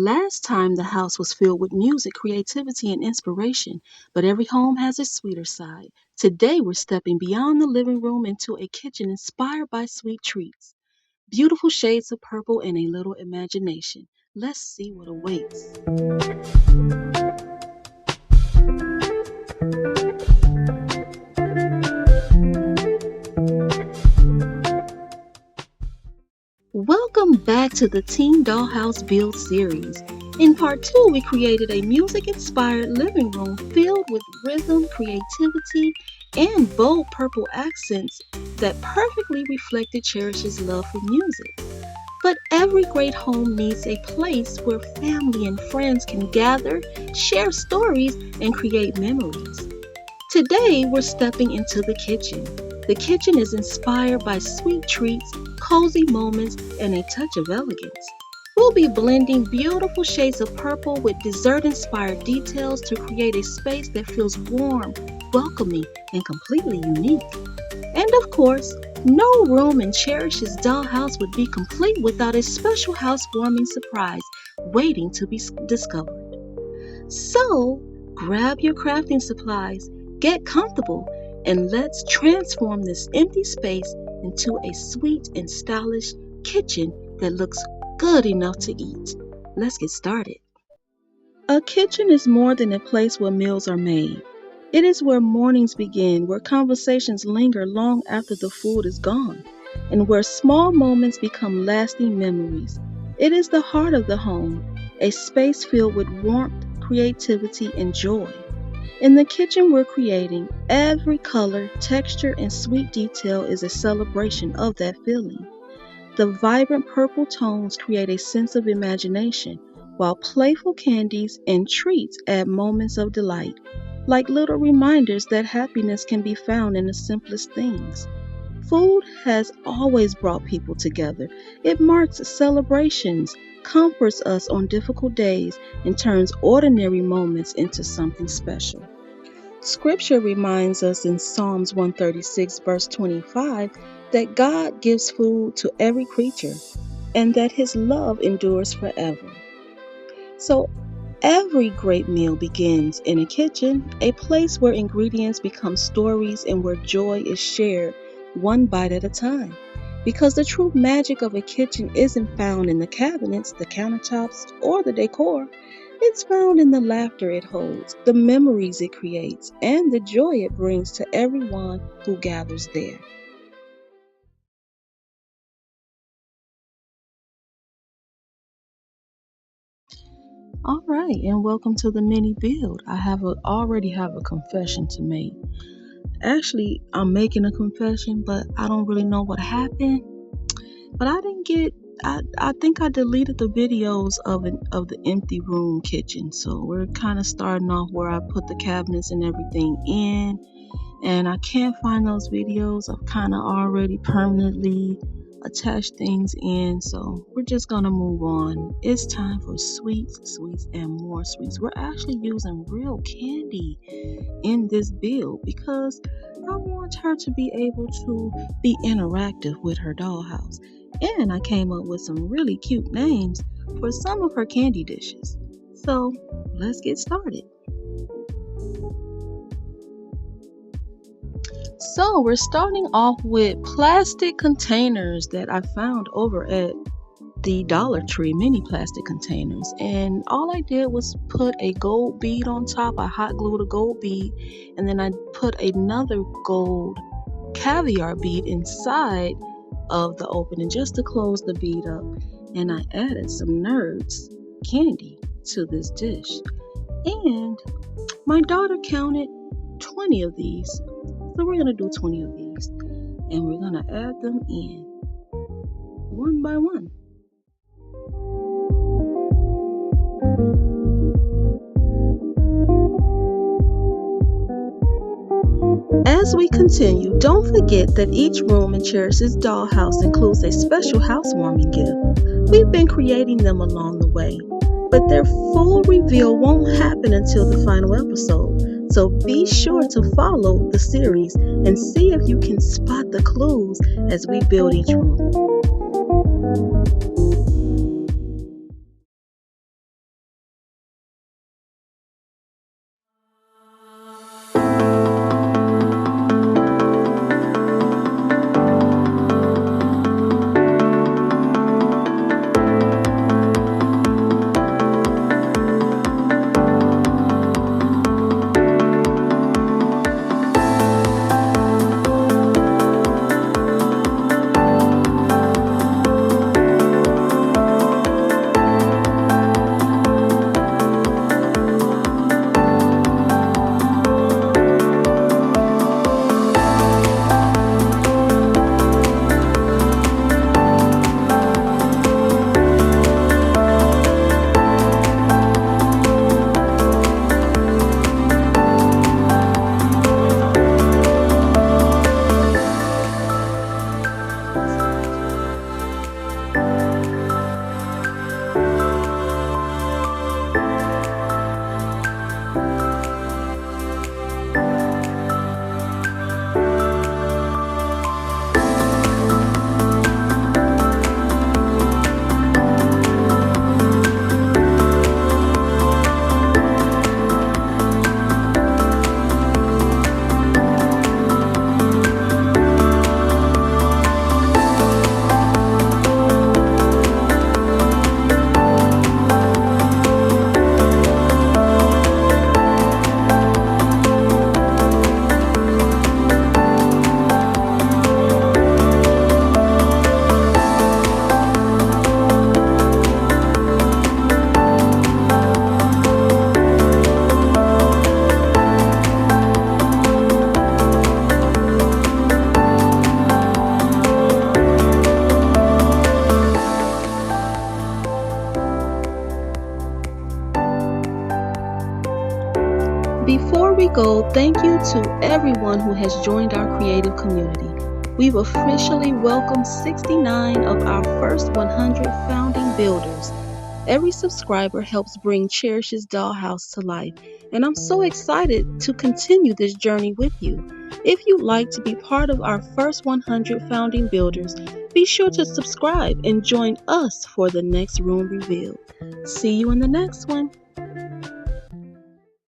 Last time the house was filled with music, creativity, and inspiration, but every home has a sweeter side. Today we're stepping beyond the living room into a kitchen inspired by sweet treats, beautiful shades of purple, and a little imagination. Let's see what awaits. Welcome back to the Teen Dollhouse Build series. In part 2, we created a music-inspired living room filled with rhythm, creativity, and bold purple accents that perfectly reflected Cherish's love for music. But every great home needs a place where family and friends can gather, share stories, and create memories. Today, we're stepping into the kitchen. The kitchen is inspired by sweet treats, cozy moments, and a touch of elegance. We'll be blending beautiful shades of purple with dessert-inspired details to create a space that feels warm, welcoming, and completely unique. And of course, no room in Cherish's dollhouse would be complete without a special housewarming surprise waiting to be discovered. So, grab your crafting supplies, get comfortable, and let's transform this empty space into a sweet and stylish kitchen that looks good enough to eat. Let's get started. A kitchen is more than a place where meals are made. It is where mornings begin, where conversations linger long after the food is gone, and where small moments become lasting memories. It is the heart of the home, a space filled with warmth, creativity, and joy. In the kitchen we're creating, every color, texture, and sweet detail is a celebration of that feeling. The vibrant purple tones create a sense of imagination, while playful candies and treats add moments of delight, like little reminders that happiness can be found in the simplest things. Food has always brought people together. It marks celebrations, comforts us on difficult days, and turns ordinary moments into something special. Scripture reminds us in Psalms 136, verse 25, that God gives food to every creature and that His love endures forever. So, every great meal begins in a kitchen, a place where ingredients become stories and where joy is shared one bite at a time. Because the true magic of a kitchen isn't found in the cabinets, the countertops, or the decor. It's found in the laughter it holds, the memories it creates, and the joy it brings to everyone who gathers there. All right, and welcome to the mini build. Already have a confession to make. Actually, I'm making a confession, but I don't really know what happened. But I didn't get. I think I deleted the videos of the empty room kitchen. So we're kind of starting off where I put the cabinets and everything in, and I can't find those videos. I've kind of already permanently attached things in, so we're just gonna move on. It's time for sweets, and more sweets. We're actually using real candy in this build because I want her to be able to be interactive with her dollhouse. And I came up with some really cute names for some of her candy dishes. So let's get started. So we're starting off with plastic containers that I found over at the Dollar Tree, mini plastic containers. And all I did was put a gold bead on top. I hot glued a gold bead, and then I put another gold caviar bead inside of the opening just to close the bead up. And I added some Nerds candy to this dish. And my daughter counted 20 of these. So we're going to do 20 of these. And we're going to add them in one by one. As we continue, don't forget that each room in Cherish's dollhouse includes a special housewarming gift. We've been creating them along the way, but their full reveal won't happen until the final episode. So be sure to follow the series and see if you can spot the clues as we build each room. Before we go, thank you to everyone who has joined our creative community. We've officially welcomed 69 of our first 100 founding builders. Every subscriber helps bring Cherish's Dollhouse to life, and I'm so excited to continue this journey with you. If you'd like to be part of our first 100 founding builders, be sure to subscribe and join us for the next room reveal. See you in the next one.